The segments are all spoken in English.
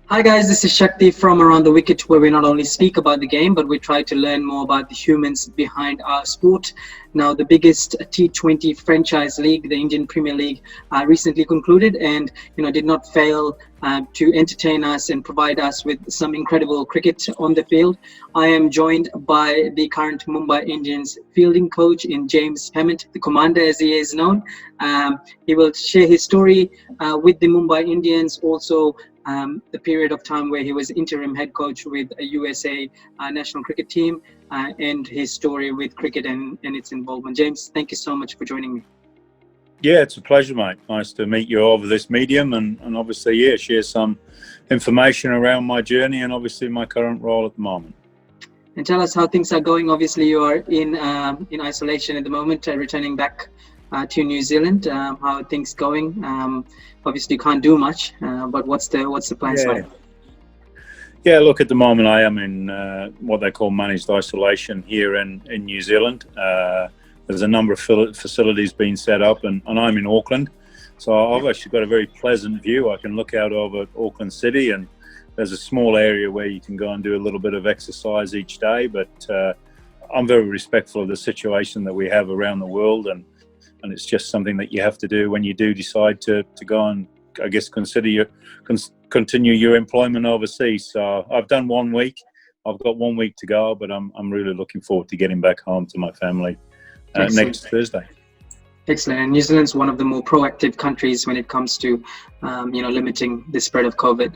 Hi guys, this is Shakti from Around the Wicket, where we not only speak about the game, but we try to learn more about the humans behind our sport. Now, the biggest T20 franchise league, the Indian Premier League, recently concluded, and did not fail to entertain us and provide us with some incredible cricket on the field. I am joined by the current Mumbai Indians fielding coach in James Pamment, the commander as he is known. He will share his story with the Mumbai Indians, also the period of time where he was interim head coach with a USA national cricket team, and his story with cricket and its involvement. James, thank you so much for joining me. Yeah, it's a pleasure, mate. Nice to meet you over this medium and obviously, share some information around my journey and obviously my current role at the moment. And tell us how things are going. Obviously, you are in isolation at the moment, returning back to New Zealand. How are things going? Obviously, you can't do much, but what's the plan like? Yeah, look, at the moment I am in what they call managed isolation here in New Zealand. There's a number of facilities being set up, and I'm in Auckland. So I've actually got a very pleasant view. I can look out over Auckland City, and there's a small area where you can go and do a little bit of exercise each day. But I'm very respectful of the situation that we have around the world, and it's just something that you have to do when you do decide to go and, I guess, continue your employment overseas. So I've done 1 week. I've got 1 week to go, but I'm really looking forward to getting back home to my family next Thursday. Excellent. And New Zealand's one of the more proactive countries when it comes to, limiting the spread of COVID.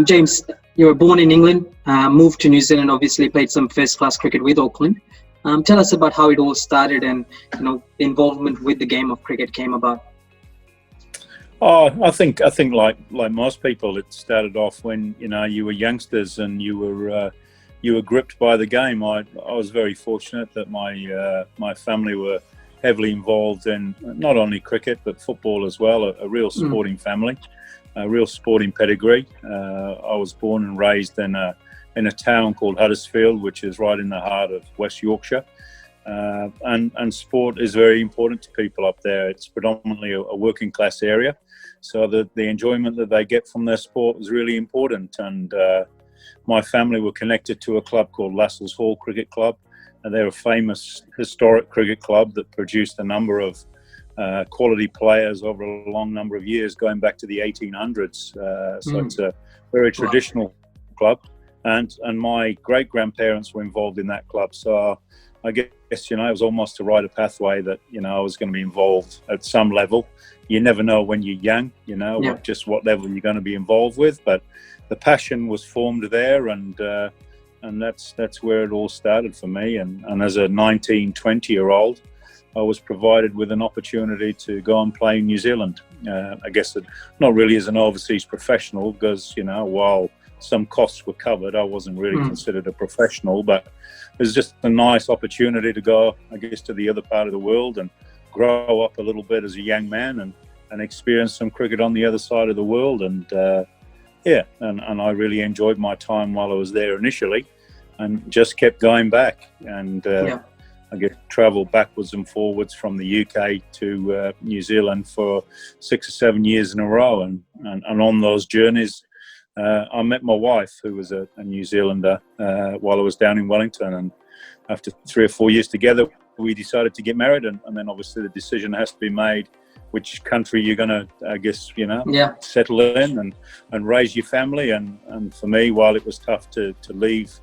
James, you were born in England, moved to New Zealand, obviously played some first-class cricket with Auckland. Tell us about how it all started and, the involvement with the game of cricket came about. Oh, I think like most people, it started off when you were youngsters and you were gripped by the game. I was very fortunate that my family were heavily involved in not only cricket but football as well. A real sporting family, a real sporting pedigree. I was born and raised in a town called Huddersfield, which is right in the heart of West Yorkshire. And sport is very important to people up there. It's predominantly a working class area, so the enjoyment that they get from their sport is really important. And my family were connected to a club called Lascelles Hall Cricket Club, and they're a famous historic cricket club that produced a number of quality players over a long number of years, going back to the 1800s. So it's a very traditional club, and my great grandparents were involved in that club. So I guess, it was almost a rite of pathway that, I was going to be involved at some level. You never know when you're young, what level you're going to be involved with. But the passion was formed there, and that's where it all started for me. And as a 19, 20-year-old, I was provided with an opportunity to go and play in New Zealand. I guess not really as an overseas professional, because, while some costs were covered, I wasn't really considered a professional, but it was just a nice opportunity to go, I guess, to the other part of the world and grow up a little bit as a young man and experience some cricket on the other side of the world. And I really enjoyed my time while I was there initially, and just kept going back and I guess traveled backwards and forwards from the UK to New Zealand for 6 or 7 years in a row. And on those journeys, I met my wife, who was a New Zealander, while I was down in Wellington. And after 3 or 4 years together, we decided to get married. And then obviously the decision has to be made which country you're going to, I guess, settle in and raise your family. And for me, while it was tough to leave,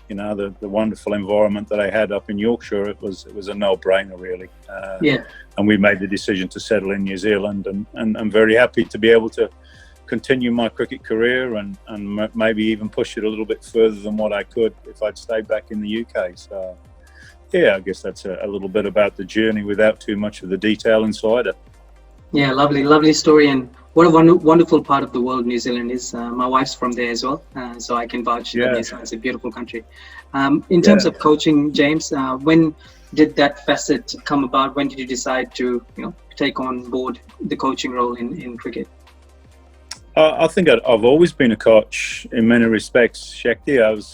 the wonderful environment that I had up in Yorkshire, it was a no-brainer, really. And we made the decision to settle in New Zealand. And I'm very happy to be able to continue my cricket career and maybe even push it a little bit further than what I could if I'd stayed back in the UK. So, I guess that's a little bit about the journey without too much of the detail inside it. Yeah, lovely story, and what a wonderful part of the world New Zealand is. My wife's from there as well, so I can vouch that it's a beautiful country. In terms of coaching, James, when did that facet come about? When did you decide to take on board the coaching role in cricket? I think I've always been a coach in many respects, Shakti. I've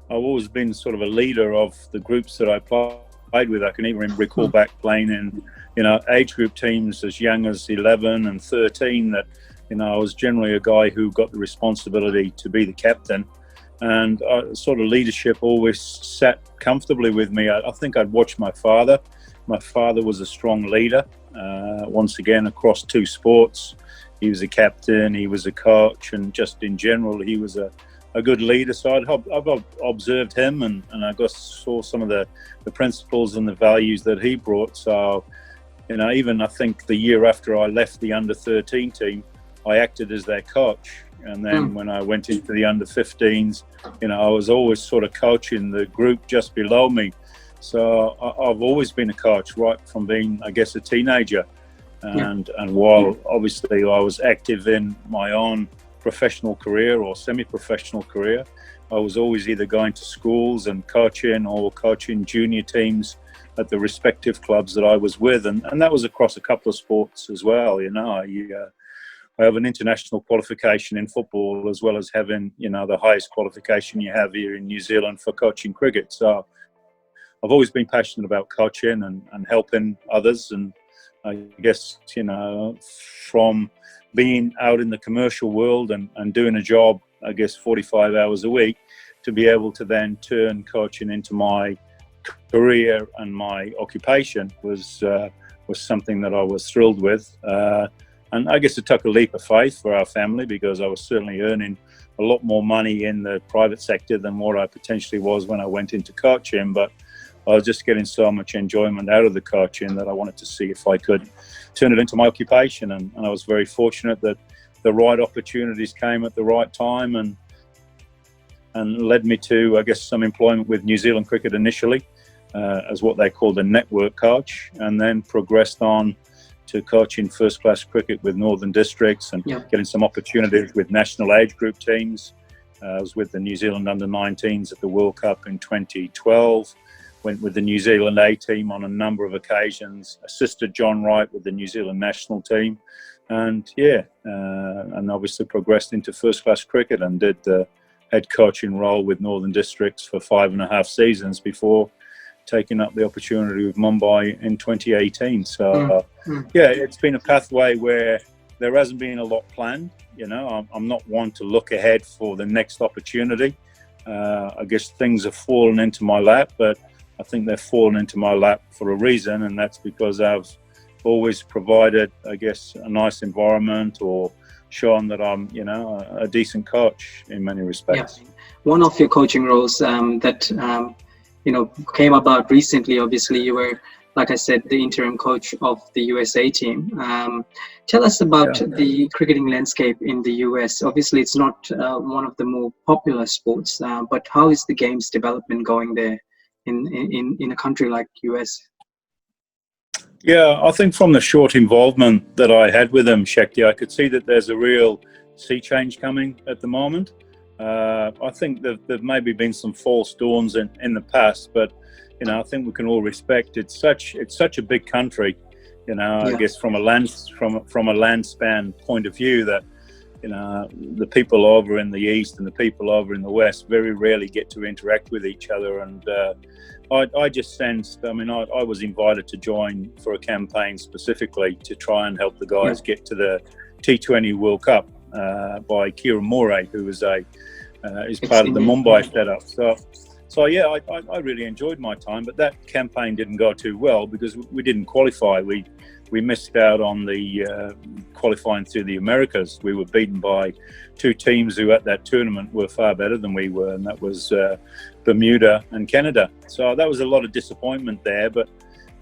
always been sort of a leader of the groups that I played with. I can even recall back playing in age group teams as young as 11 and 13 that I was generally a guy who got the responsibility to be the captain, and sort of leadership always sat comfortably with me. I think I'd watched my father. My father was a strong leader, once again, across two sports. He was a captain, he was a coach, and just in general, he was a good leader. So I've observed him, and I saw some of the principles and the values that he brought. So, even I think the year after I left the under-13 team, I acted as their coach. And then when I went into the under-15s, I was always sort of coaching the group just below me. So I've always been a coach right from being, I guess, a teenager. And while obviously I was active in my own professional career or semi-professional career, I was always either going to schools and coaching or coaching junior teams at the respective clubs that I was with. And that was across a couple of sports as well. I have an international qualification in football, as well as having, the highest qualification you have here in New Zealand for coaching cricket. So I've always been passionate about coaching and helping others. And I guess, from being out in the commercial world and doing a job, I guess, 45 hours a week, to be able to then turn coaching into my career and my occupation was something that I was thrilled with. And I guess it took a leap of faith for our family, because I was certainly earning a lot more money in the private sector than what I potentially was when I went into coaching. But I was just getting so much enjoyment out of the coaching that I wanted to see if I could turn it into my occupation. And I was very fortunate that the right opportunities came at the right time and led me to, I guess, some employment with New Zealand Cricket initially as what they called a network coach, and then progressed on to coaching first-class cricket with Northern Districts and getting some opportunities with national age group teams. I was with the New Zealand under-19s at the World Cup in 2012. Went with the New Zealand A team on a number of occasions. Assisted John Wright with the New Zealand national team, and and obviously progressed into first-class cricket and did the head coaching role with Northern Districts for 5.5 seasons before taking up the opportunity with Mumbai in 2018. So, it's been a pathway where there hasn't been a lot planned. I'm not one to look ahead for the next opportunity. I guess things have fallen into my lap, but I think they've fallen into my lap for a reason, and that's because I've always provided, I guess, a nice environment or shown that I'm, a decent coach in many respects. Yeah. One of your coaching roles that came about recently, obviously you were, like I said, the interim coach of the USA team. Tell us about the cricketing landscape in the US. Obviously it's not one of the more popular sports, but how is the game's development going there in a country like US? Yeah, I think from the short involvement that I had with them, Shakti, I could see that there's a real sea change coming at the moment. I think that there maybe been some false dawns in the past, but I think we can all respect it's such a big country. I guess from a land span point of view, that the people over in the east and the people over in the west very rarely get to interact with each other. And I just sensed, I was invited to join for a campaign specifically to try and help the guys get to the T20 World Cup by Keiron, who is part of the Mumbai setup. So I really enjoyed my time, but that campaign didn't go too well because we didn't qualify. We missed out on the qualifying through the Americas. We were beaten by two teams who at that tournament were far better than we were, and that was Bermuda and Canada. So that was a lot of disappointment there, but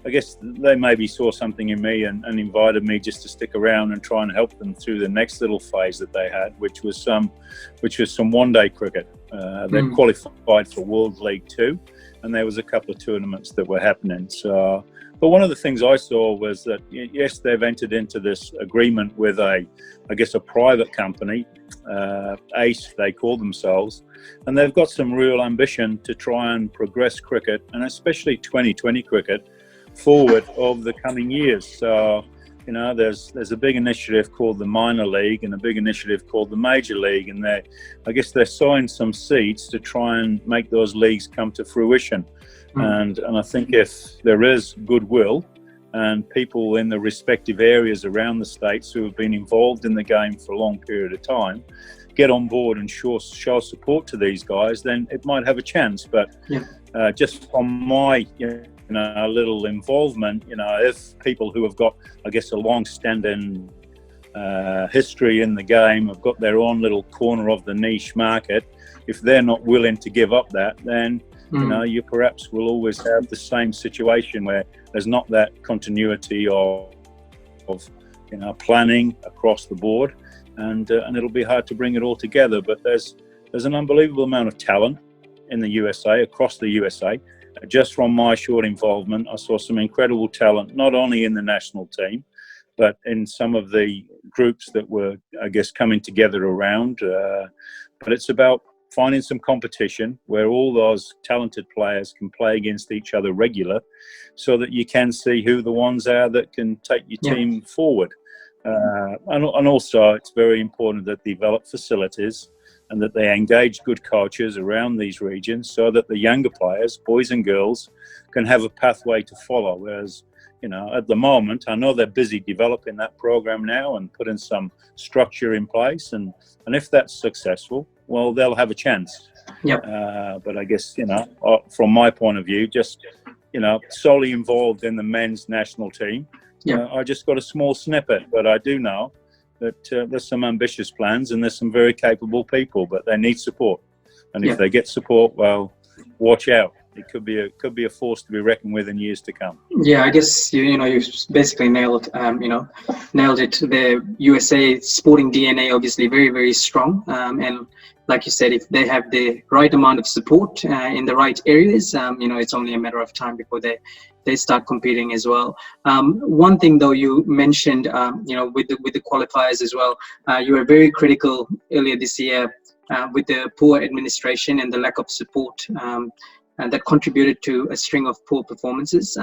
I guess they maybe saw something in me and invited me just to stick around and try and help them through the next little phase that they had, which was some one-day cricket. They qualified for World League 2, and there was a couple of tournaments that were happening. So, but one of the things I saw was that, yes, they've entered into this agreement with a private company, ACE they call themselves, and they've got some real ambition to try and progress cricket, and especially 2020 cricket, forward over the coming years. So, there's a big initiative called the minor league and a big initiative called the major league, and they're sowing some seeds to try and make those leagues come to fruition. And I think if there is goodwill and people in the respective areas around the states who have been involved in the game for a long period of time get on board and show support to these guys, then it might have a chance. But just from my little involvement, if people who have got, I guess, a long-standing history in the game have got their own little corner of the niche market, if they're not willing to give up that, then you perhaps will always have the same situation where there's not that continuity of planning across the board, and it'll be hard to bring it all together. But there's an unbelievable amount of talent in the USA, across the USA. Just from my short involvement, I saw some incredible talent, not only in the national team, but in some of the groups that were, I guess, coming together around. But it's about finding some competition where all those talented players can play against each other regular, so that you can see who the ones are that can take your team forward. And also, it's very important that they develop facilities and that they engage good coaches around these regions, so that the younger players, boys and girls, can have a pathway to follow. Whereas, at the moment, I know they're busy developing that program now and putting some structure in place. And if that's successful, well, they'll have a chance. But I guess, from my point of view, just, solely involved in the men's national team, I just got a small snippet. But I do know that there's some ambitious plans and there's some very capable people, but they need support. And if they get support, well, watch out. It could be a force to be reckoned with in years to come. Yeah, I guess you basically nailed it. The USA sporting DNA obviously very, very strong, and like you said, if they have the right amount of support in the right areas, it's only a matter of time before they start competing as well. One thing though, you mentioned with the qualifiers as well, you were very critical earlier this year with the poor administration and the lack of support. And that contributed to a string of poor performances.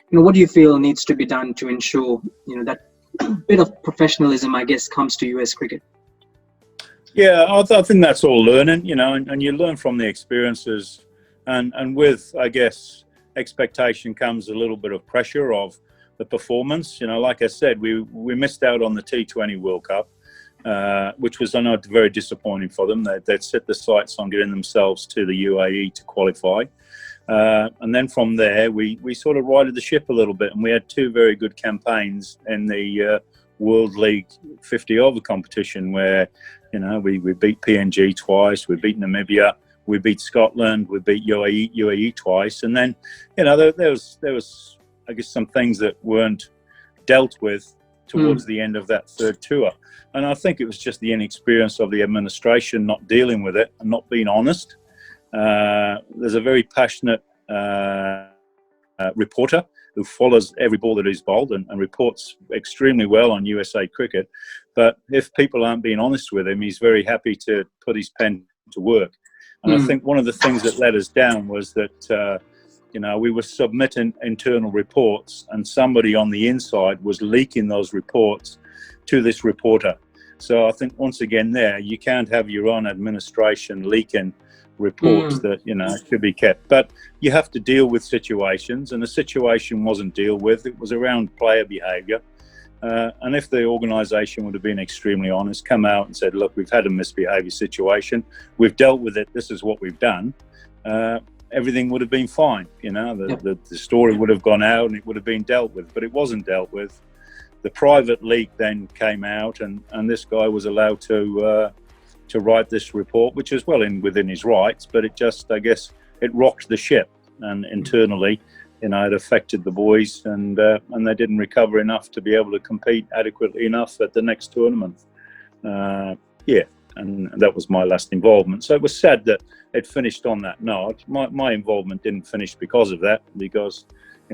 What do you feel needs to be done to ensure, that bit of professionalism, I guess, comes to US cricket? Yeah, I think that's all learning, and you learn from the experiences, and with, I guess, expectation comes a little bit of pressure of the performance. Like I said, we missed out on the T20 World Cup. Which was, I know, very disappointing for them. They'd set the sights on getting themselves to the UAE to qualify. And then from there, we sort of righted the ship a little bit, and we had two very good campaigns in the World League 50 over competition where, we beat PNG twice, we beat Namibia, we beat Scotland, we beat UAE twice. And then, there was, I guess, some things that weren't dealt with towards the end of that third tour. And I think it was just the inexperience of the administration not dealing with it and not being honest. There's a very passionate reporter who follows every ball that is bowled and reports extremely well on USA cricket. But if people aren't being honest with him, he's very happy to put his pen to work. And I think one of the things that let us down was that we were submitting internal reports, and somebody on the inside was leaking those reports to this reporter. So I think once again you can't have your own administration leaking reports that, should be kept. But you have to deal with situations, and the situation wasn't dealt with. It was around player behaviour. And if the organisation would have been extremely honest, come out and said, look, we've had a misbehaviour situation, we've dealt with it, this is what we've done, everything would have been fine. The story would have gone out and it would have been dealt with, but it wasn't dealt with. The private leak then came out, and this guy was allowed to write this report, which is well within his rights, but it just, I guess, it rocked the ship, and internally, it affected the boys, and they didn't recover enough to be able to compete adequately enough at the next tournament. And that was my last involvement. So it was sad that it finished on that note. My involvement didn't finish because of that, because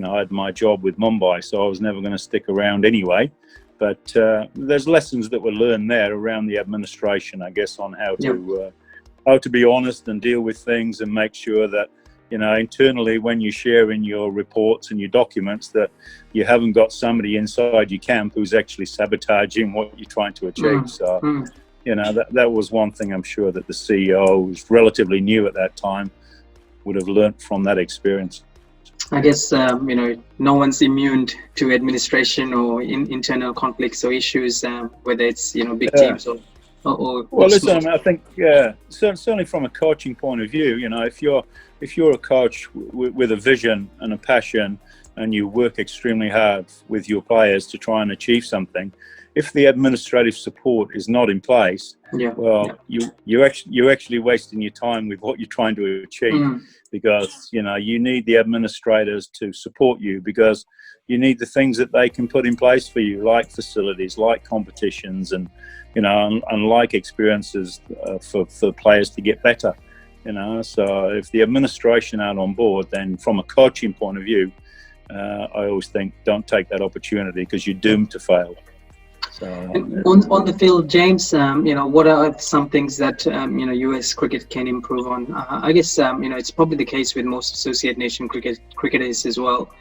I had my job with Mumbai, so I was never going to stick around anyway. But there's lessons that were learned there around the administration, I guess, on how to be honest and deal with things, and make sure that internally, when you're sharing your reports and your documents, that you haven't got somebody inside your camp who's actually sabotaging what you're trying to achieve. That was one thing I'm sure that the CEO, who's relatively new at that time, would have learnt from that experience. I guess no one's immune to administration or internal conflicts or issues, whether it's big Yeah. teams or Well, small listen, teams. I think certainly from a coaching point of view, if you're a coach with a vision and a passion, and you work extremely hard with your players to try and achieve something, if the administrative support is not in place, Yeah, well, yeah. you're actually wasting your time with what you're trying to achieve, because you need the administrators to support you, because you need the things that they can put in place for you, like facilities, like competitions, and like experiences for players to get better. So if the administration aren't on board, then from a coaching point of view, I always think don't take that opportunity, because you're doomed to fail. So on the field, James, what are some things that US cricket can improve on? I guess it's probably the case with most associate nation cricketers as well.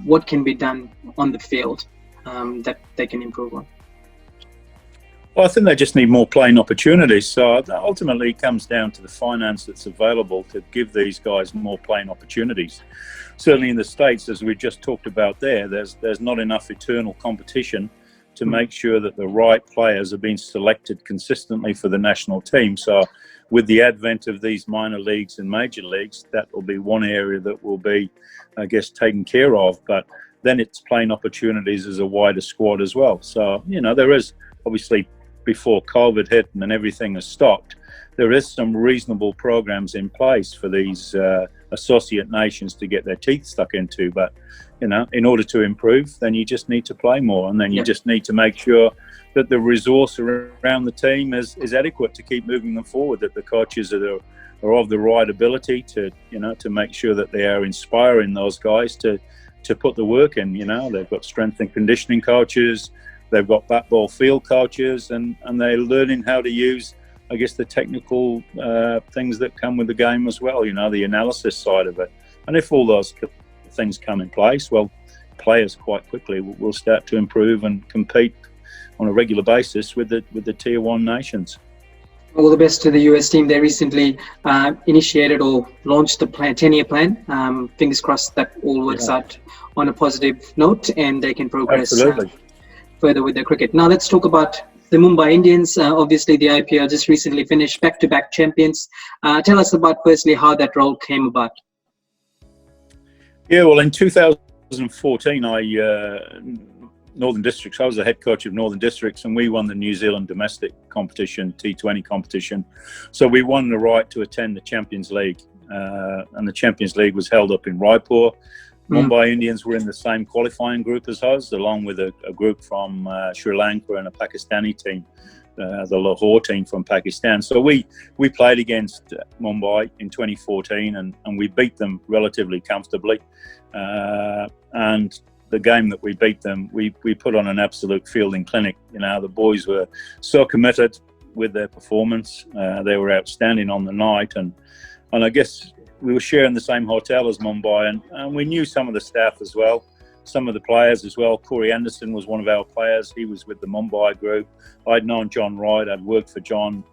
What can be done on the field that they can improve on? Well, I think they just need more playing opportunities. So ultimately, it comes down to the finance that's available to give these guys more playing opportunities. Certainly in the States, as we just talked about there's not enough eternal competition to make sure that the right players are being selected consistently for the national team. So with the advent of these minor leagues and major leagues, that will be one area that will be, I guess, taken care of. But then it's playing opportunities as a wider squad as well. So, there is obviously, before COVID hit and then everything has stopped, there is some reasonable programs in place for these associate nations to get their teeth stuck into. But, in order to improve, then you just need to play more. And then you just need to make sure that the resource around the team is adequate to keep moving them forward, that the coaches are of the right ability to make sure that they are inspiring those guys to put the work in. They've got strength and conditioning coaches, they've got bat ball field coaches, and they're learning how to use, I guess, the technical things that come with the game as well, the analysis side of it. And if all those things come in place, well, players quite quickly will start to improve and compete on a regular basis with the tier one nations. All the best to the US team. They recently initiated or launched the 10-year plan. Fingers crossed that all works out on a positive note and they can progress further with their cricket. Now let's talk about the Mumbai Indians. Obviously, the IPL just recently finished, back-to-back champions. Tell us about, firstly, how that role came about. Yeah, well, in 2014, Northern Districts, I was the head coach of Northern Districts, and we won the New Zealand domestic competition, T20 competition. So we won the right to attend the Champions League, and the Champions League was held up in Raipur. Mumbai Indians were in the same qualifying group as us, along with a group from Sri Lanka and a Pakistani team, the Lahore team from Pakistan. So we played against Mumbai in 2014 and we beat them relatively comfortably. And the game that we beat them, we put on an absolute fielding clinic. The boys were so committed with their performance. They were outstanding on the night, and I guess we were sharing the same hotel as Mumbai, and we knew some of the staff as well, some of the players as well. Corey Anderson was one of our players. He was with the Mumbai group. I'd known John Wright. I'd worked for John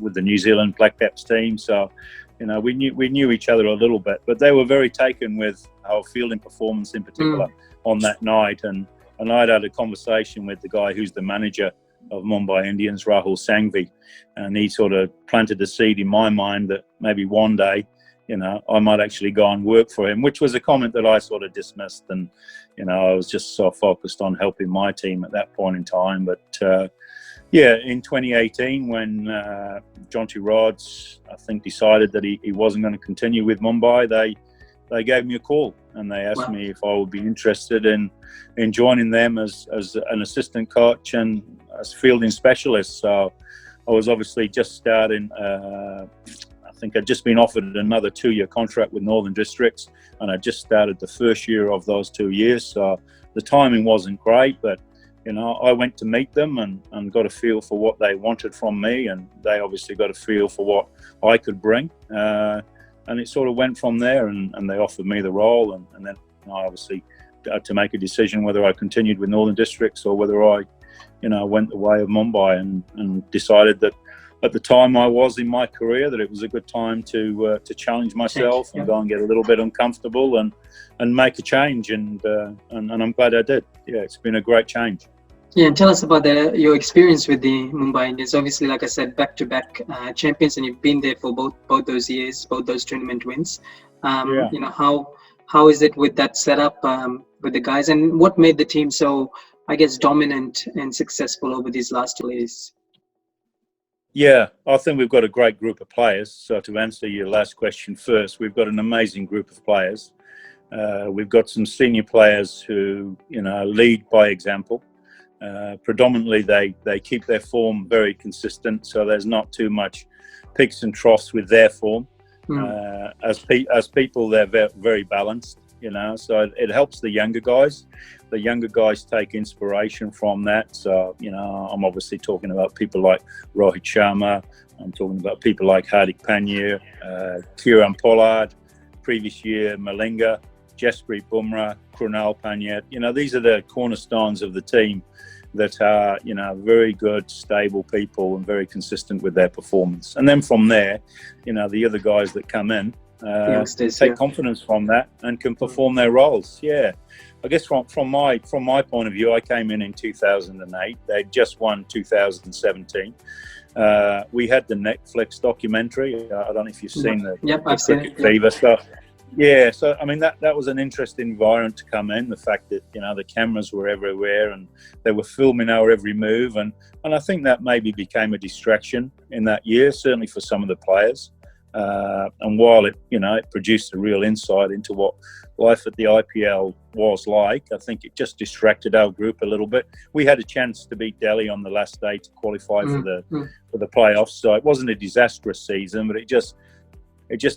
with the New Zealand Black Caps team. So, we knew each other a little bit, but they were very taken with our fielding performance in particular on that night. And I'd had a conversation with the guy who's the manager of Mumbai Indians, Rahul Sanghvi, and he sort of planted the seed in my mind that maybe one day, I might actually go and work for him, which was a comment that I sort of dismissed. And, I was just so focused on helping my team at that point in time. But, in 2018, when Jonty Rhodes, I think, decided that he wasn't going to continue with Mumbai, they gave me a call and they asked me if I would be interested in joining them as an assistant coach and as fielding specialist. So I was obviously just starting. I think I'd just been offered another 2-year contract with Northern Districts, and I just started the first year of those 2 years. So the timing wasn't great, but I went to meet them and got a feel for what they wanted from me, and they obviously got a feel for what I could bring. And it sort of went from there, and they offered me the role, and then I obviously had to make a decision whether I continued with Northern Districts or whether I went the way of Mumbai, and decided that at the time I was in my career, that it was a good time to challenge myself and go and get a little bit uncomfortable and make a change. And I'm glad I did. Yeah, it's been a great change. Yeah, and tell us about your experience with the Mumbai Indians. Obviously, like I said, back-to-back champions, and you've been there for both those years, both those tournament wins. You know, how is it with that setup with the guys, and what made the team so, I guess, dominant and successful over these last 2 years? Yeah, I think we've got a great group of players. So to answer your last question first, we've got an amazing group of players. We've got some senior players who, you know, lead by example. Predominantly, they keep their form very consistent, so there's not too much peaks and troughs with their form. As people, they're very balanced, you know. So it helps the younger guys. The younger guys take inspiration from that. So, you know, I'm obviously talking about people like Rohit Sharma. I'm talking about people like Hardik Pandya, Keiron Pollard, previous year Malinga, Jasprit Bumrah, Krunal Pandya. You know, these are the cornerstones of the team that are, you know, very good, stable people and very consistent with their performance. And then from there, you know, the other guys that come in take confidence from that and can perform their roles. Yeah, I guess from my point of view, I came in 2008. They'd just won 2017. We had the Netflix documentary. I don't know if you've seen the Cricket Fever stuff. Yeah, so I mean that was an interesting environment to come in. The fact that, you know, the cameras were everywhere and they were filming our every move, and I think that maybe became a distraction in that year, certainly for some of the players. And while it produced a real insight into what life at the IPL was like, I think it just distracted our group a little bit. We had a chance to beat Delhi on the last day to qualify for the playoffs, so it wasn't a disastrous season, but it just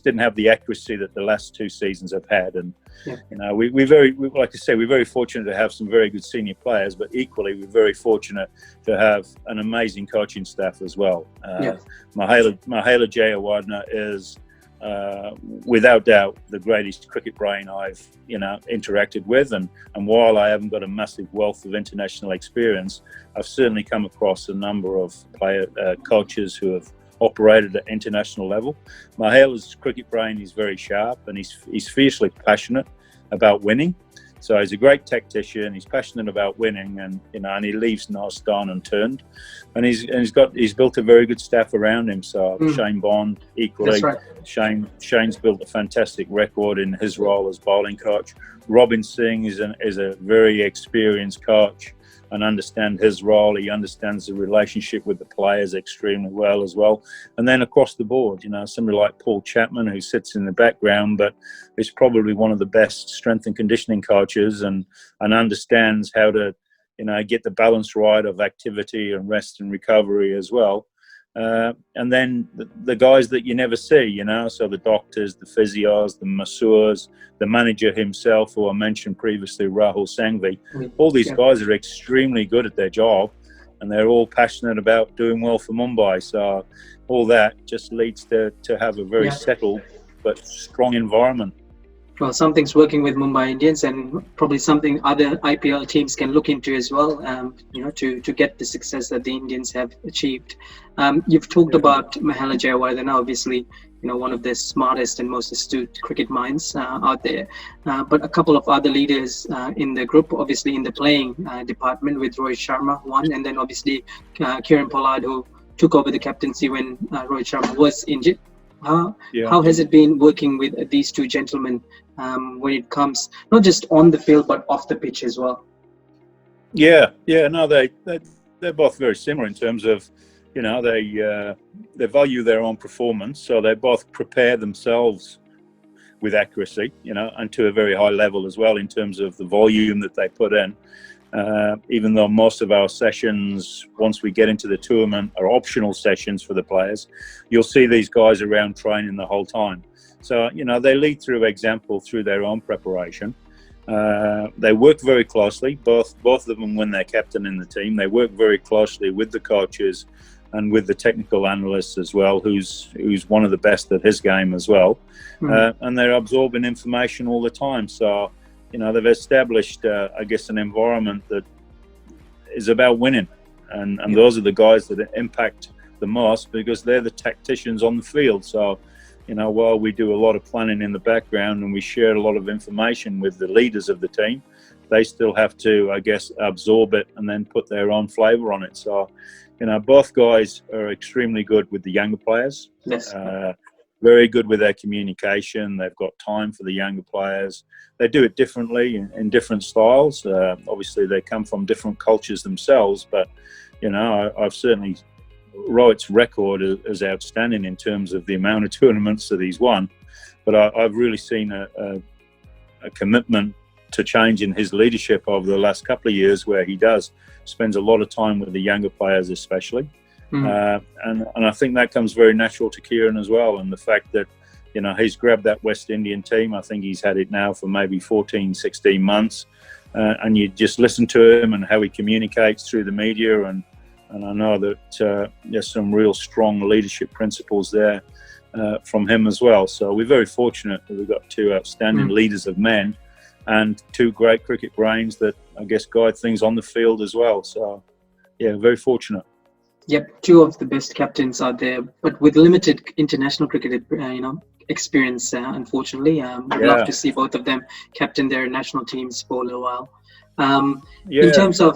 didn't have the accuracy that the last 2 seasons have had. And you know, we're very fortunate to have some very good senior players, but equally we're very fortunate to have an amazing coaching staff as well. Mahela Jayawardene is without doubt the greatest cricket brain I've, you know, interacted with, and while I haven't got a massive wealth of international experience, I've certainly come across a number of coaches who have operated at international level. Mahela's cricket brain is very sharp, and he's fiercely passionate about winning. So he's a great tactician. He's passionate about winning, and you know, and he leaves no stone unturned. And he's built a very good staff around him. So Shane Bond, equally, right. Shane's built a fantastic record in his role as bowling coach. Robin Singh is a very experienced coach and understand his role. He understands the relationship with the players extremely well as well. And then across the board, you know, somebody like Paul Chapman, who sits in the background, but is probably one of the best strength and conditioning coaches, and understands how to, you know, get the balance right of activity and rest and recovery as well. And then the guys that you never see, you know, so the doctors, the physios, the masseurs, the manager himself, who I mentioned previously, Rahul Sanghvi. All these guys are extremely good at their job, and they're all passionate about doing well for Mumbai. So all that just leads to have a very settled but strong environment. Well, something's working with Mumbai Indians, and probably something other IPL teams can look into as well, you know, to get the success that the Indians have achieved. You've talked about Mahela Jayawardene, obviously, you know, one of the smartest and most astute cricket minds out there. But a couple of other leaders in the group, obviously in the playing department, with Rohit Sharma, one, and then obviously Keiron Pollard, who took over the captaincy when Rohit Sharma was injured. How has it been working with these two gentlemen when it comes not just on the field but off the pitch as well? No, they're both very similar in terms of, you know, they value their own performance, so they both prepare themselves with accuracy, you know, and to a very high level as well in terms of the volume that they put in. Even though most of our sessions, once we get into the tournament, are optional sessions for the players, you'll see these guys around training the whole time. So, you know, they lead through example through their own preparation. They work very closely, both of them when they're captain in the team. They work very closely with the coaches and with the technical analysts as well, who's one of the best at his game as well. And they're absorbing information all the time. So, you know, they've established, I guess, an environment that is about winning. And those are the guys that impact the most because they're the tacticians on the field. So, while we do a lot of planning in the background and we share a lot of information with the leaders of the team, they still have to, I guess, absorb it and then put their own flavour on it. So, both guys are extremely good with the younger players. Yes. Very good with their communication. They've got time for the younger players. They do it differently in different styles. Obviously, they come from different cultures themselves, but, I've certainly... Wright's record is outstanding in terms of the amount of tournaments that he's won, but I've really seen a commitment to change in his leadership over the last couple of years, where he spends a lot of time with the younger players especially. And I think that comes very natural to Keiron as well, and the fact that he's grabbed that West Indian team. I think he's had it now for maybe 14, 16 months, and you just listen to him and how he communicates through the media, and I know that there's some real strong leadership principles there from him as well. So we're very fortunate that we've got two outstanding leaders of men and two great cricket brains that, I guess, guide things on the field as well. So, yeah, very fortunate. Yep, two of the best captains are there, but with limited international cricket, experience, unfortunately. I'd love to see both of them captain their national teams for a little while. In terms of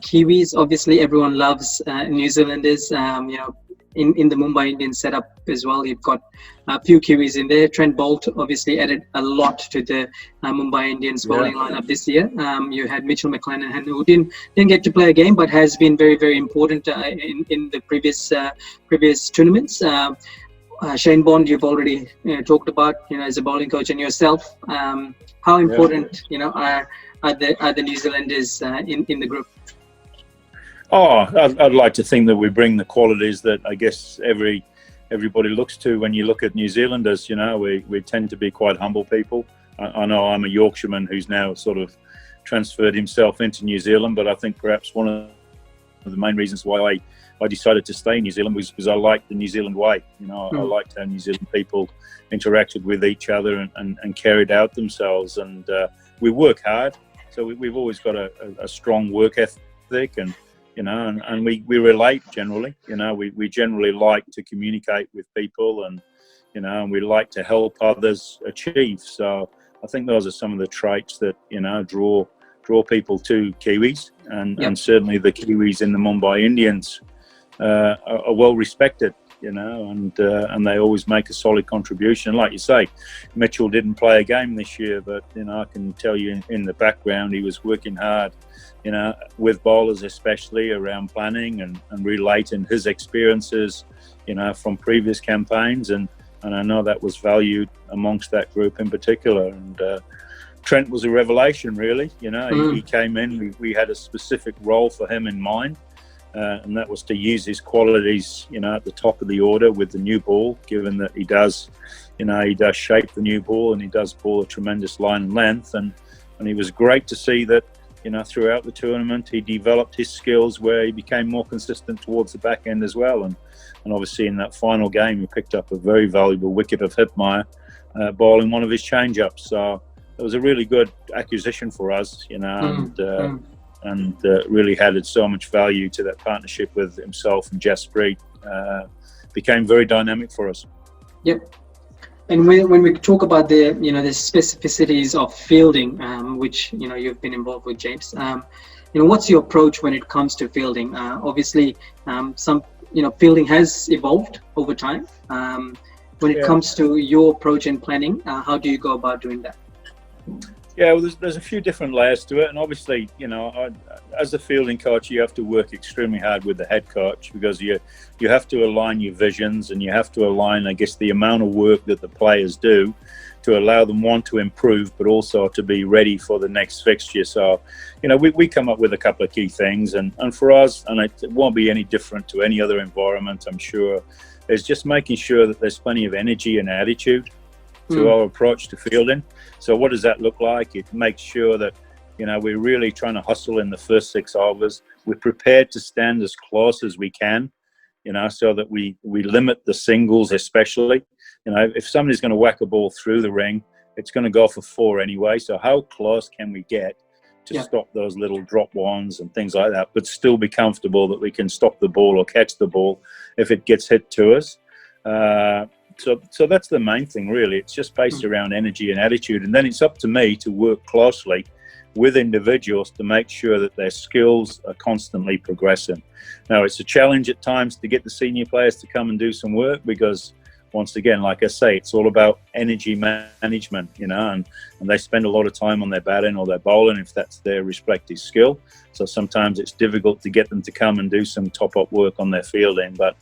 Kiwis, obviously everyone loves New Zealanders. In the Mumbai Indians setup as well, you've got a few Kiwis in there. Trent Boult obviously added a lot to the Mumbai Indians bowling lineup this year. You had Mitchell McClenaghan, who didn't get to play a game, but has been very, very important in the previous tournaments. Shane Bond, you've already talked about, as a bowling coach, and yourself. How important, are the New Zealanders in the group? I'd like to think that we bring the qualities that I guess everybody looks to when you look at New Zealanders. We tend to be quite humble people. I know I'm a Yorkshireman who's now sort of transferred himself into New Zealand, but I think perhaps one of the main reasons why I decided to stay in New Zealand was because I liked the New Zealand way. I liked how New Zealand people interacted with each other and carried out themselves, and we work hard. So we've always got a strong work ethic, and we relate generally. We generally like to communicate with people, and and we like to help others achieve. So I think those are some of the traits that draw people to Kiwis, and certainly the Kiwis in the Mumbai Indians are well respected. And they always make a solid contribution. Like you say, Mitchell didn't play a game this year, but I can tell you in the background he was working hard, with bowlers especially around planning and relating his experiences, from previous campaigns, and I know that was valued amongst that group in particular. And Trent was a revelation, really. He came in. We had a specific role for him in mind. And that was to use his qualities, at the top of the order with the new ball, given that he does shape the new ball, and he does ball a tremendous line and length. And he was great to see that, throughout the tournament, he developed his skills where he became more consistent towards the back end as well. And obviously in that final game, he picked up a very valuable wicket of Hipmeyer, bowling one of his change-ups. So it was a really good acquisition for us, and really added so much value to that partnership with himself and Jasprit. Became very dynamic for us. Yep. And when we talk about the specificities of fielding, which you've been involved with, James, what's your approach when it comes to fielding? Obviously, some fielding has evolved over time. When it comes to your approach and planning, how do you go about doing that? Yeah, well, there's a few different layers to it, and obviously, as a fielding coach, you have to work extremely hard with the head coach, because you have to align your visions, and you have to align, I guess, the amount of work that the players do to allow them, one, to improve, but also to be ready for the next fixture. So, we come up with a couple of key things, and for us, and it won't be any different to any other environment, I'm sure, is just making sure that there's plenty of energy and attitude to our approach to fielding. So what does that look like? It makes sure that, we're really trying to hustle in the first 6 overs. We're prepared to stand as close as we can, so that we limit the singles especially. If somebody's going to whack a ball through the ring, it's going to go for 4 anyway. So how close can we get to stop those little drop ones and things like that, but still be comfortable that we can stop the ball or catch the ball if it gets hit to us. So that's the main thing, really. It's just based around energy and attitude. And then it's up to me to work closely with individuals to make sure that their skills are constantly progressing. Now, it's a challenge at times to get the senior players to come and do some work because, once again, like I say, it's all about energy management, and they spend a lot of time on their batting or their bowling if that's their respective skill. So sometimes it's difficult to get them to come and do some top-up work on their fielding. But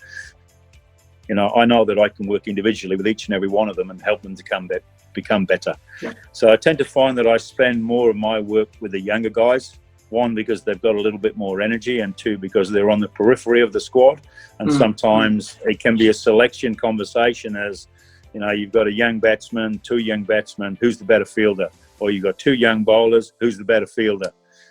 I know that I can work individually with each and every one of them and help them to become better. Yeah. So I tend to find that I spend more of my work with the younger guys. One, because they've got a little bit more energy, and two, because they're on the periphery of the squad. And sometimes it can be a selection conversation as, you've got a young batsman, two young batsmen, who's the better fielder? Or you've got two young bowlers, who's the better fielder?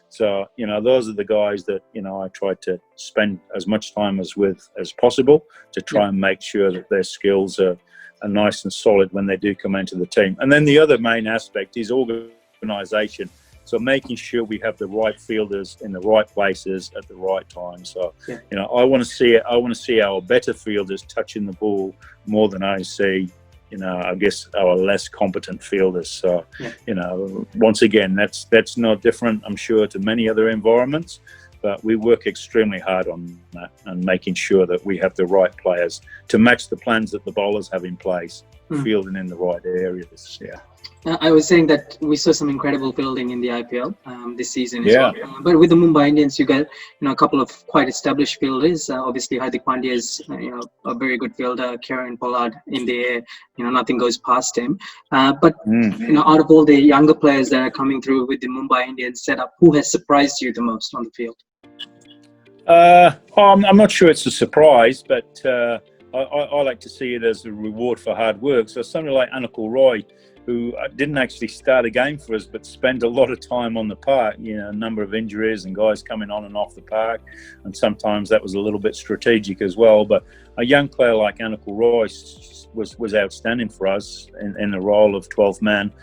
So, those are the guys that, I try to spend as much time as possible to try and make sure that their skills are nice and solid when they do come into the team. And then the other main aspect is organisation. So making sure we have the right fielders in the right places at the right time. So, I want to see our better fielders touching the ball more than I see, I guess, our less competent fielders. So, once again, that's no different, I'm sure, to many other environments. But we work extremely hard on that and making sure that we have the right players to match the plans that the bowlers have in place, fielding in the right areas. Yeah. I was saying that we saw some incredible fielding in the IPL this season as well. But with the Mumbai Indians, you got a couple of quite established fielders. Obviously, Hardik Pandya is a very good fielder. Keiron, Pollard in the air, nothing goes past him. But out of all the younger players that are coming through with the Mumbai Indians setup, who has surprised you the most on the field? I'm not sure it's a surprise, but I like to see it as a reward for hard work. So somebody like Anakul Roy, who didn't actually start a game for us, but spent a lot of time on the park, a number of injuries and guys coming on and off the park. And sometimes that was a little bit strategic as well. But a young player like Anakul Roy was outstanding for us in the role of 12th man.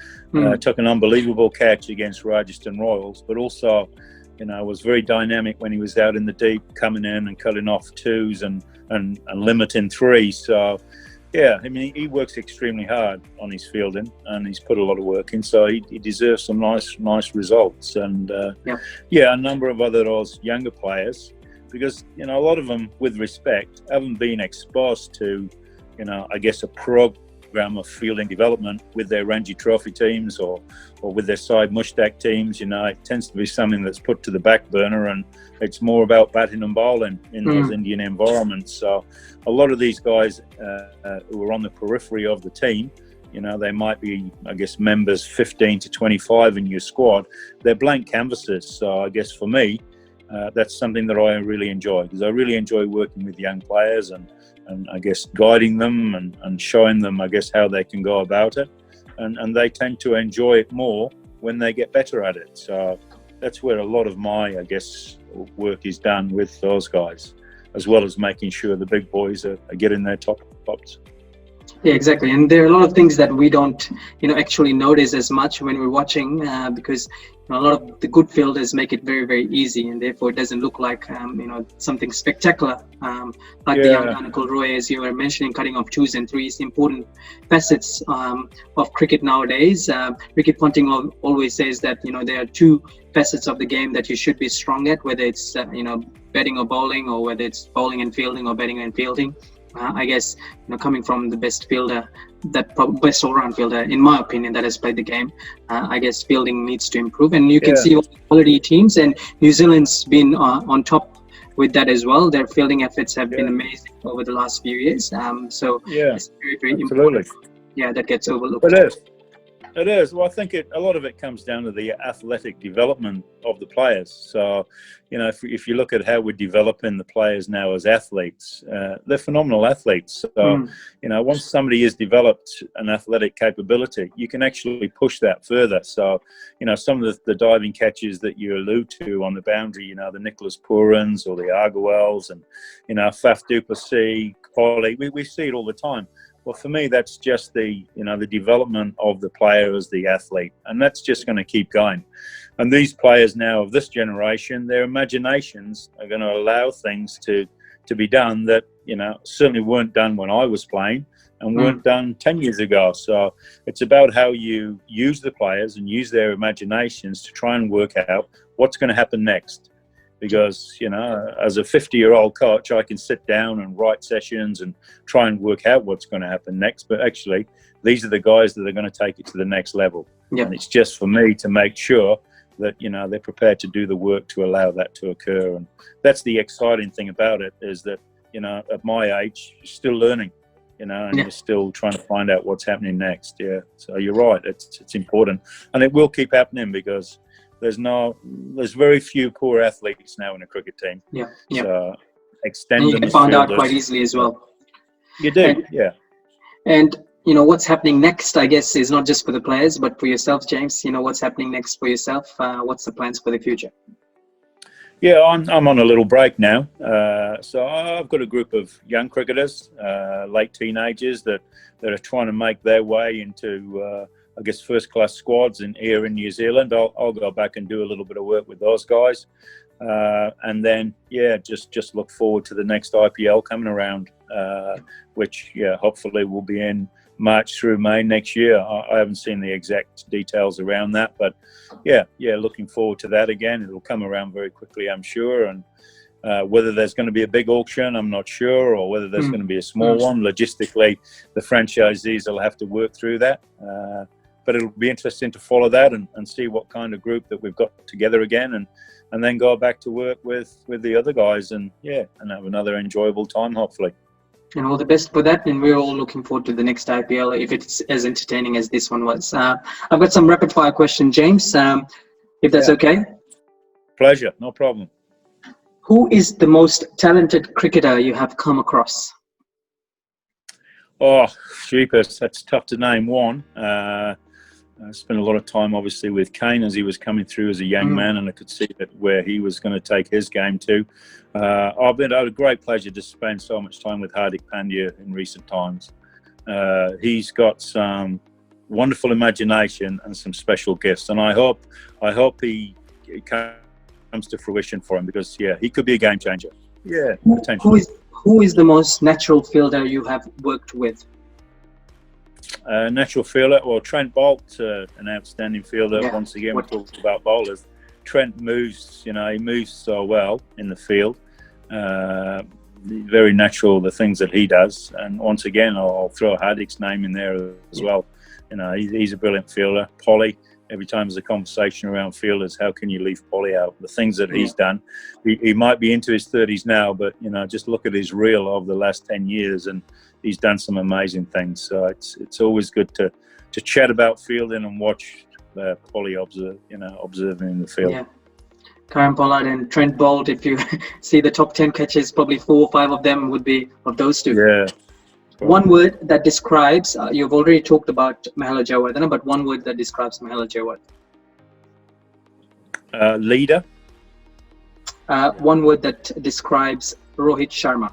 Took an unbelievable catch against Rajasthan Royals, but also, was very dynamic when he was out in the deep, coming in and cutting off twos and limiting threes. So, he works extremely hard on his fielding, and he's put a lot of work in. So he deserves some nice results. And a number of other those younger players, because a lot of them, with respect, haven't been exposed to, I guess, a program of fielding development with their Ranji Trophy teams or with their side Mushtaq teams. It tends to be something that's put to the back burner, and it's more about batting and bowling in those Indian environments. So a lot of these guys who are on the periphery of the team, they might be, I guess, members 15 to 25 in your squad. They're blank canvases. So I guess for me, that's something that I really enjoy, because I really enjoy working with young players and I guess guiding them and showing them, I guess, how they can go about it. And they tend to enjoy it more when they get better at it. So that's where a lot of my, I guess, work is done with those guys, as well as making sure the big boys are getting their top-ups. Yeah, exactly. And there are a lot of things that we don't, actually notice as much when we're watching, because a lot of the good fielders make it very, very easy, and therefore it doesn't look like, something spectacular. Like the young Anakul Roy, as you were mentioning, cutting off twos and threes, important facets of cricket nowadays. Ricky Ponting always says that, there are two facets of the game that you should be strong at, whether it's, batting or bowling, or whether it's bowling and fielding or batting and fielding. I guess, coming from the best fielder, best all-round fielder, in my opinion, that has played the game, I guess fielding needs to improve. And you can see all the quality teams, and New Zealand's been on top with that as well. Their fielding efforts have been amazing over the last few years. So it's very, very important. Yeah, that gets overlooked. It is. Well, I think a lot of it comes down to the athletic development of the players. So, if you look at how we're developing the players now as athletes, they're phenomenal athletes. So, once somebody has developed an athletic capability, you can actually push that further. So, some of the diving catches that you allude to on the boundary, the Nicholas Purans or the Argowells and, Faf du Plessis, Coley, we see it all the time. Well, for me, that's just the development of the player as the athlete, and that's just going to keep going. And these players now of this generation, their imaginations are going to allow things to be done that, you know, certainly weren't done when I was playing and weren't done 10 years ago. So it's about how you use the players and use their imaginations to try and work out what's going to happen next. Because, you know, as a 50-year-old coach, I can sit down and write sessions and try and work out what's going to happen next. But actually, these are the guys that are going to take it to the next level. Yep. And it's just for me to make sure that, you know, they're prepared to do the work to allow that to occur. And that's the exciting thing about it, is that, you know, at my age, you're still learning, you know, and you're still trying to find out what's happening next. Yeah. So you're right. It's important. And it will keep happening because there's very few poor athletes now in a cricket team. Yeah. So extend them. You can find out quite easily as well. You do. Yeah. And, you know, what's happening next, I guess, is not just for the players, but for yourself, James. You know, what's happening next for yourself? What's the plans for the future? Yeah, I'm on a little break now. So I've got a group of young cricketers, late teenagers that are trying to make their way into, I guess, first-class squads here in New Zealand. I'll go back and do a little bit of work with those guys. And then, yeah, just look forward to the next IPL coming around, which, yeah, hopefully will be in March through May next year. I haven't seen the exact details around that, but yeah, looking forward to that again. It'll come around very quickly, I'm sure. And whether there's going to be a big auction, I'm not sure, or whether there's going to be a small one. Logistically, the franchisees will have to work through that. But it'll be interesting to follow that and see what kind of group that we've got together again, and then go back to work with the other guys and have another enjoyable time, hopefully. And all the best for that, and we're all looking forward to the next IPL if it's as entertaining as this one was. I've got some rapid fire questions, James, if that's okay. Pleasure, no problem. Who is the most talented cricketer you have come across? Oh, jeepers, that's tough to name one. I spent a lot of time, obviously, with Kane as he was coming through as a young man, and I could see that where he was going to take his game to. I've had a great pleasure to spend so much time with Hardik Pandya in recent times. He's got some wonderful imagination and some special gifts, and I hope he comes to fruition for him, because he could be a game changer. Yeah, potentially. Who is the most natural fielder you have worked with? Natural fielder, well, Trent Boult, an outstanding fielder. Yeah. Once again, we talked about bowlers. Trent moves, he moves so well in the field. Very natural, the things that he does. And once again, I'll throw Hardik's name in there as well. He's a brilliant fielder. Polly, every time there's a conversation around fielders, how can you leave Polly out? The things that he's done. He might be into his 30s now, but, just look at his reel over the last 10 years and he's done some amazing things. So it's always good to chat about fielding and watch Polly observing in the field. Yeah. Keiron Pollard and Trent Boult, if you see the top 10 catches, probably 4 or 5 of them would be of those two. Yeah. One word that describes, you've already talked about Mahela Jayawardene, but one word that describes Mahela Jayawardene. Leader. One word that describes Rohit Sharma.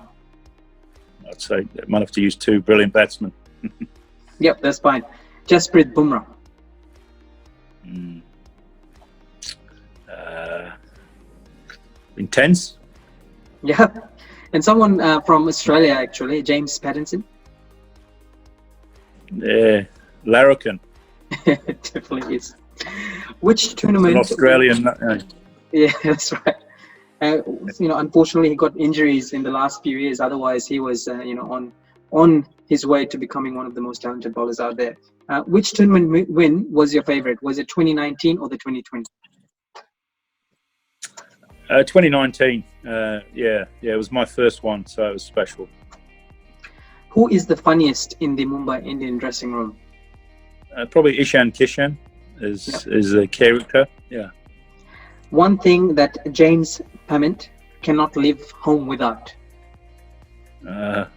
I'd say I might have to use 2 brilliant batsmen. Yep, that's fine. Jasprit Bumrah. Intense. Yeah. And someone from Australia, actually, James Pattinson. Yeah, Larrikin. Definitely is. Which tournament? An Australian. Yeah, that's right. Unfortunately, he got injuries in the last few years. Otherwise, he was, on his way to becoming one of the most talented bowlers out there. Which tournament win was your favorite? Was it 2019 or the 2020? 2019. It was my first one, so it was special. Who is the funniest in the Mumbai Indian dressing room? Probably Ishan Kishan is a character. Yeah. One thing that James Pamment cannot leave home without. Not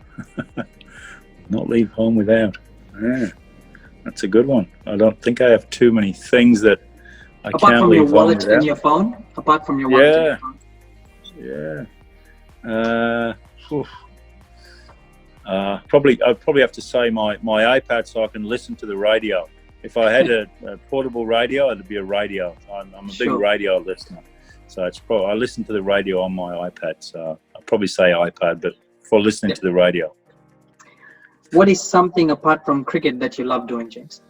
leave home without. Yeah, that's a good one. I don't think I have too many things that I can't leave home without. Apart from your wallet and your phone? Apart from your wallet and your phone? I'd probably have to say my iPad, so I can listen to the radio. if I had a portable radio, it'd be a radio. I'm a big Sure. radio listener, so it's probably I listen to the radio on my iPad. So I'll probably say iPad, but for listening to the radio. What is something apart from cricket that you love doing, James?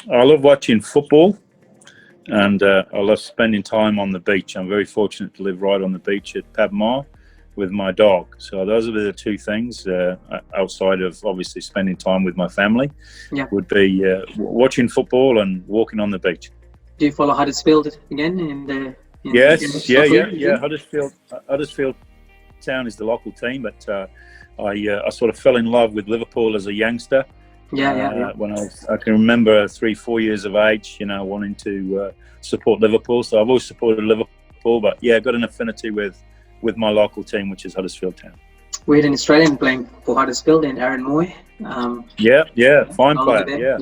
I love watching football, and I love spending time on the beach. I'm very fortunate to live right on the beach at Pamment with my dog. So those are the two things, outside of obviously spending time with my family, would be watching football and walking on the beach. Do you follow Huddersfield again in the? Yes, yeah. Huddersfield Town is the local team, but I sort of fell in love with Liverpool as a youngster. When I can remember 3-4 years of age, wanting to support Liverpool. So I've always supported Liverpool, but I got an affinity with my local team, which is Huddersfield Town. We had an Australian playing for Huddersfield in Aaron Moy. Fine player.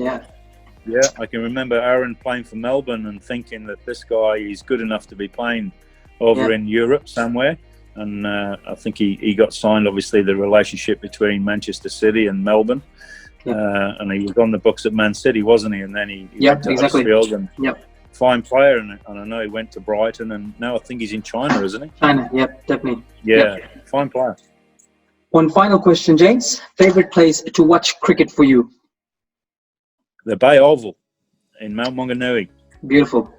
Yeah, I can remember Aaron playing for Melbourne and thinking that this guy is good enough to be playing over in Europe somewhere. And I think he got signed, obviously, the relationship between Manchester City and Melbourne. And he was on the books at Man City, wasn't he? And then he went to Huddersfield. And fine player. And I know he went to Brighton. And now I think he's in China, isn't he? China, definitely. Fine player. One final question, James. Favorite place to watch cricket for you? The Bay Oval in Mount Maunganui. Beautiful.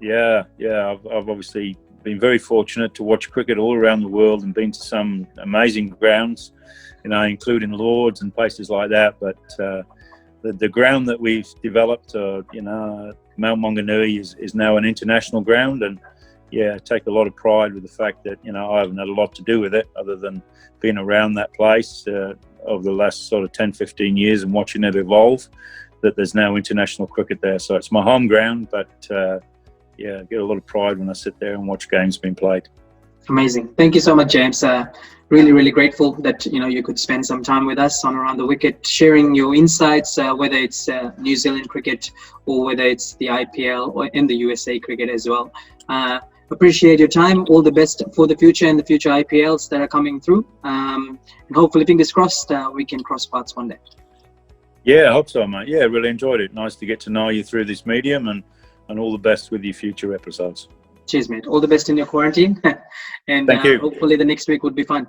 Yeah. I've obviously been very fortunate to watch cricket all around the world and been to some amazing grounds, including Lords and places like that. But the ground that we've developed, Mount Maunganui is now an international ground, and I take a lot of pride with the fact that I haven't had a lot to do with it other than being around that place over the last sort of 10-15 years and watching it evolve. That there's now international cricket there, so it's my home ground. But I get a lot of pride when I sit there and watch games being played. Amazing. Thank you so much, James. Really, really grateful that you could spend some time with us on Around the Wicket, sharing your insights, whether it's New Zealand cricket or whether it's the IPL or in the USA cricket as well. Appreciate your time. All the best for the future and the future IPLs that are coming through. And hopefully, fingers crossed, we can cross paths one day. Yeah, I hope so, mate. Yeah, really enjoyed it. Nice to get to know you through this medium, and all the best with your future episodes. Cheers, mate. All the best in your quarantine. And Thank you. Hopefully the next week would be fun.